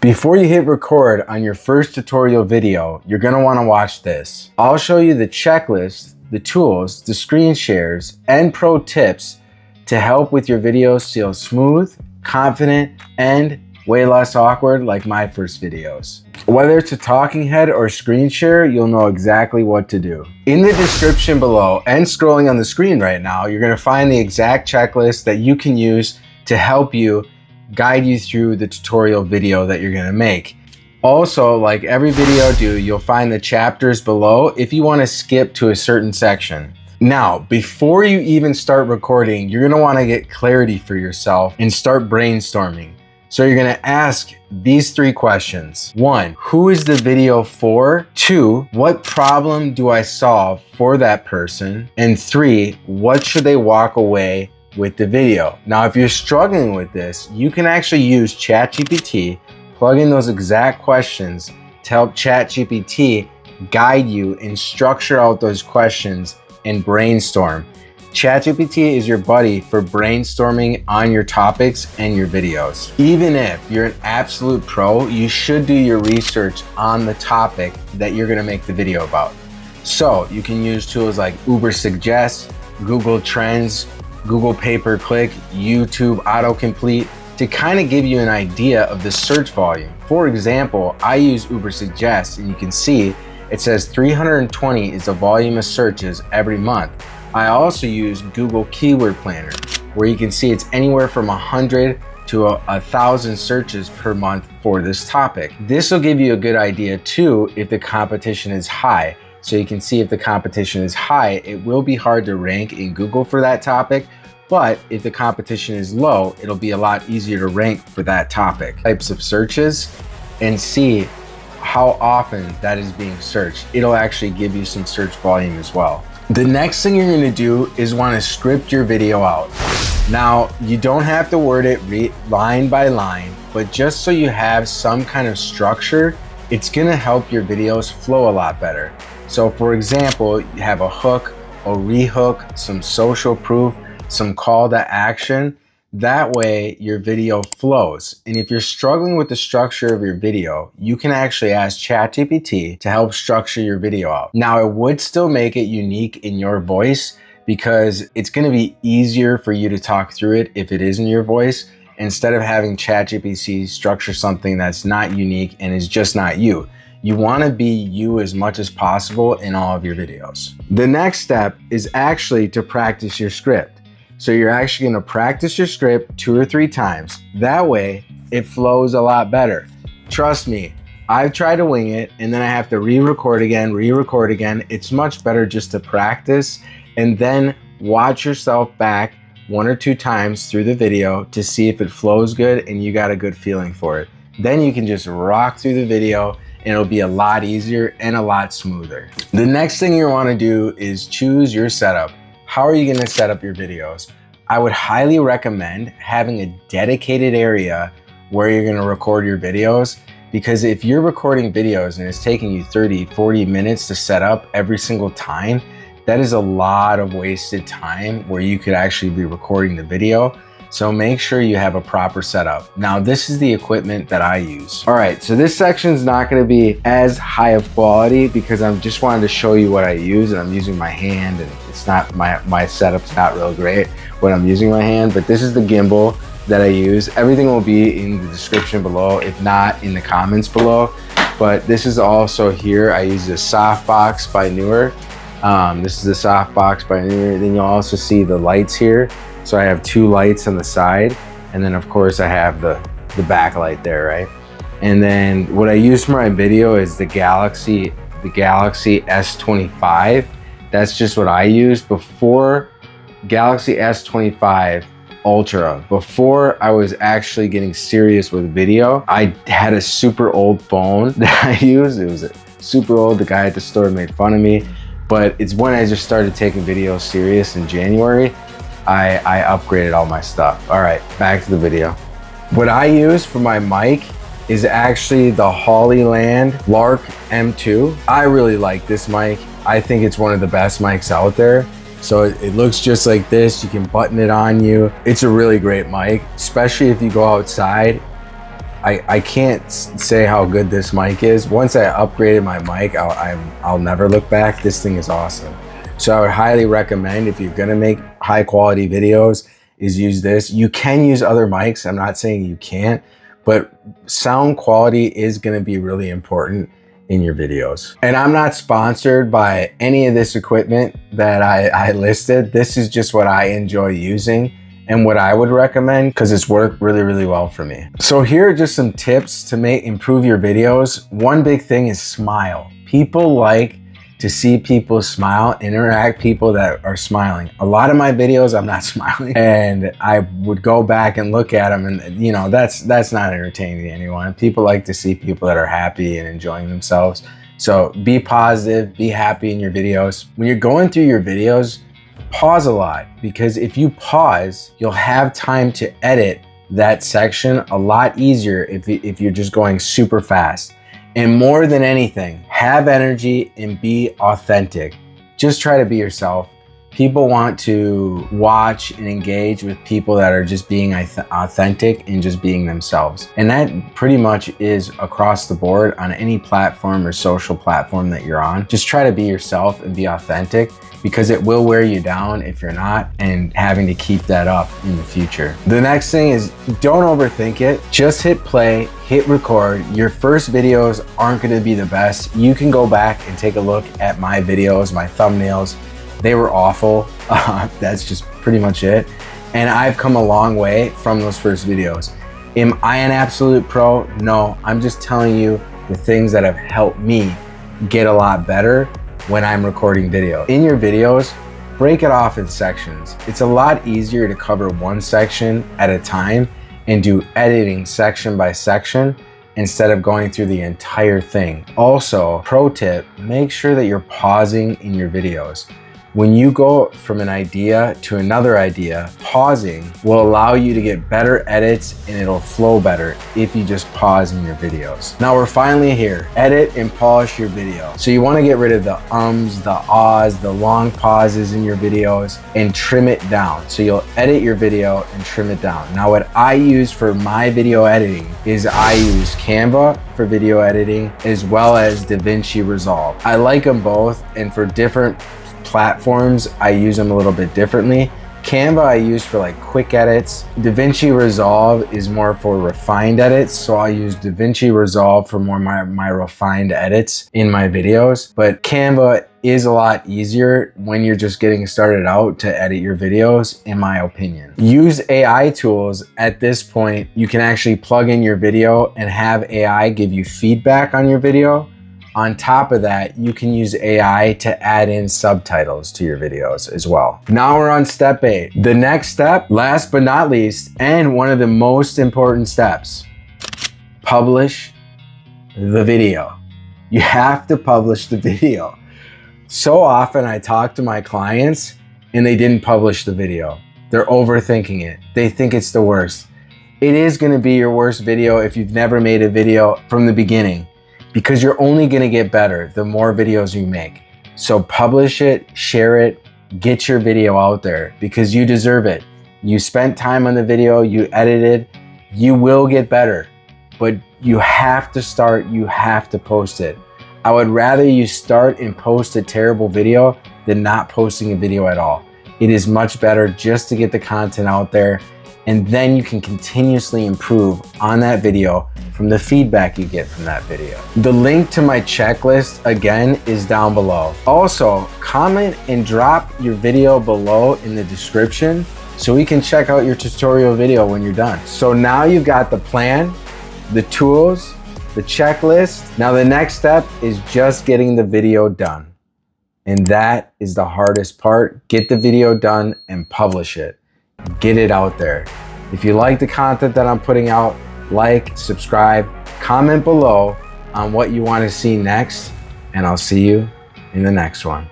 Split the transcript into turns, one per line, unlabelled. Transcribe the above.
Before you hit record on your first tutorial video, you're gonna wanna watch this. I'll show you the checklist, the tools, the screen shares, and pro tips to help with your videos feel smooth, confident, and way less awkward like my first videos. Whether it's a talking head or screen share, you'll know exactly what to do. In the description below and scrolling on the screen right now, you're gonna find the exact checklist that you can use to help you guide you through the tutorial video that you're gonna make. Also, like every video I do, you'll find the chapters below if you wanna skip to a certain section. Now, before you even start recording, you're gonna wanna get clarity for yourself and start brainstorming. So you're gonna ask these 3 questions. 1, who is the video for? 2, what problem do I solve for that person? And 3, what should they walk away with the video? Now, if you're struggling with this, you can actually use ChatGPT, plug in those exact questions to help ChatGPT guide you and structure out those questions and brainstorm. ChatGPT is your buddy for brainstorming on your topics and your videos. Even if you're an absolute pro, you should do your research on the topic that you're gonna make the video about. So you can use tools like Uber Suggest, Google Trends, Google Pay-Per-Click, YouTube Autocomplete to kind of give you an idea of the search volume. For example, I use Uber Suggest and you can see it says 320 is the volume of searches every month. I also use Google Keyword Planner where you can see it's anywhere from 100 to 1,000 searches per month for this topic. This will give you a good idea too if the competition is high. So you can see if the competition is high, it will be hard to rank in Google for that topic. But if the competition is low, it'll be a lot easier to rank for that topic. Types of searches and see how often that is being searched. It'll actually give you some search volume as well. The next thing you're gonna do is wanna script your video out. Now, you don't have to word it line by line, but just so you have some kind of structure, it's gonna help your videos flow a lot better. So for example, you have a hook, a rehook, some social proof, some call to action. That way your video flows. And if you're struggling with the structure of your video, you can actually ask ChatGPT to help structure your video out. Now, it would still make it unique in your voice because it's gonna be easier for you to talk through it if it is in your voice, instead of having ChatGPT structure something that's not unique and is just not you. You wanna be you as much as possible in all of your videos. The next step is actually to practice your script. So you're actually gonna practice your script 2 or 3 times. That way, it flows a lot better. Trust me, I've tried to wing it and then I have to re-record again. It's much better just to practice and then watch yourself back 1 or 2 times through the video to see if it flows good and you got a good feeling for it. Then you can just rock through the video and it'll be a lot easier and a lot smoother. The next thing you wanna do is choose your setup. How are you gonna set up your videos? I would highly recommend having a dedicated area where you're gonna record your videos, because if you're recording videos and it's taking you 30, 40 minutes to set up every single time, that is a lot of wasted time where you could actually be recording the video. So make sure you have a proper setup. Now, this is the equipment that I use. All right, so this section is not gonna be as high of quality because I'm just wanted to show you what I use, and I'm using my hand, and it's not, my setup's not real great when I'm using my hand, but this is the gimbal that I use. Everything will be in the description below, if not in the comments below. But this is also here, I use a softbox by Neweer. This is a softbox by Neweer. Then you'll also see the lights here. So I have 2 lights on the side, and then of course I have the backlight there, right? And then what I use for my video is the Galaxy S25. That's just what I used before Galaxy S25 Ultra. Before I was actually getting serious with video, I had a super old phone that I used. It was super old. The guy at the store made fun of me, but it's when I just started taking videos serious in January, I upgraded all my stuff. All right, back to the video. What I use for my mic is actually the Hollyland Lark M2. I really like this mic. I think it's one of the best mics out there. So it looks just like this. You can button it on you. It's a really great mic, especially if you go outside I can't say how good this mic is. Once I upgraded my mic, I'll never look back. This thing is awesome. So I would highly recommend, if you're gonna make high quality videos, is use this. You can use other mics. I'm not saying you can't, but sound quality is gonna be really important in your videos. And I'm not sponsored by any of this equipment that I listed. This is just what I enjoy using and what I would recommend because it's worked really, really well for me. So here are just some tips to improve your videos. One big thing is smile. People like to see people smile, interact people that are smiling. A lot of my videos, I'm not smiling, and I would go back and look at them, and that's not entertaining to anyone. People like to see people that are happy and enjoying themselves. So be positive, be happy in your videos. When you're going through your videos, pause a lot, because if you pause, you'll have time to edit that section a lot easier if you're just going super fast. And more than anything, have energy and be authentic. Just try to be yourself. People want to watch and engage with people that are just being authentic and just being themselves. And that pretty much is across the board on any platform or social platform that you're on. Just try to be yourself and be authentic, because it will wear you down if you're not, and having to keep that up in the future. The next thing is, don't overthink it. Just hit play, hit record. Your first videos aren't gonna be the best. You can go back and take a look at my videos, my thumbnails. They were awful. That's just pretty much it. And I've come a long way from those first videos. Am I an absolute pro? No, I'm just telling you the things that have helped me get a lot better when I'm recording video. In your videos, break it off in sections. It's a lot easier to cover one section at a time and do editing section by section instead of going through the entire thing. Also, pro tip, make sure that you're pausing in your videos. When you go from an idea to another idea, pausing will allow you to get better edits, and it'll flow better if you just pause in your videos. Now we're finally here. Edit and polish your video. So you want to get rid of the ums, the ahs, the long pauses in your videos, and trim it down. So you'll edit your video and trim it down. Now what I use for my video editing is I use Canva for video editing, as well as DaVinci Resolve. I like them both, and for different platforms, I use them a little bit differently. Canva I use for like quick edits. DaVinci Resolve is more for refined edits, so I'll use DaVinci Resolve for more my refined edits in my videos. But Canva is a lot easier when you're just getting started out to edit your videos, in my opinion. Use AI tools. At this point, you can actually plug in your video and have AI give you feedback on your video. On top of that, you can use AI to add in subtitles to your videos as well. Now we're on step 8. The next step, last but not least, and one of the most important steps, publish the video. You have to publish the video. So often I talk to my clients and they didn't publish the video. They're overthinking it. They think it's the worst. It is gonna be your worst video if you've never made a video from the beginning, because you're only gonna get better the more videos you make. So publish it, share it, get your video out there, because you deserve it. You spent time on the video, you edited, you will get better, but you have to start, you have to post it. I would rather you start and post a terrible video than not posting a video at all. It is much better just to get the content out there, and then you can continuously improve on that video from the feedback you get from that video. The link to my checklist, again, is down below. Also, comment and drop your video below in the description so we can check out your tutorial video when you're done. So now you've got the plan, the tools, the checklist. Now the next step is just getting the video done. And that is the hardest part. Get the video done and publish it. Get it out there. If you like the content that I'm putting out, like, subscribe, comment below on what you want to see next, and I'll see you in the next one.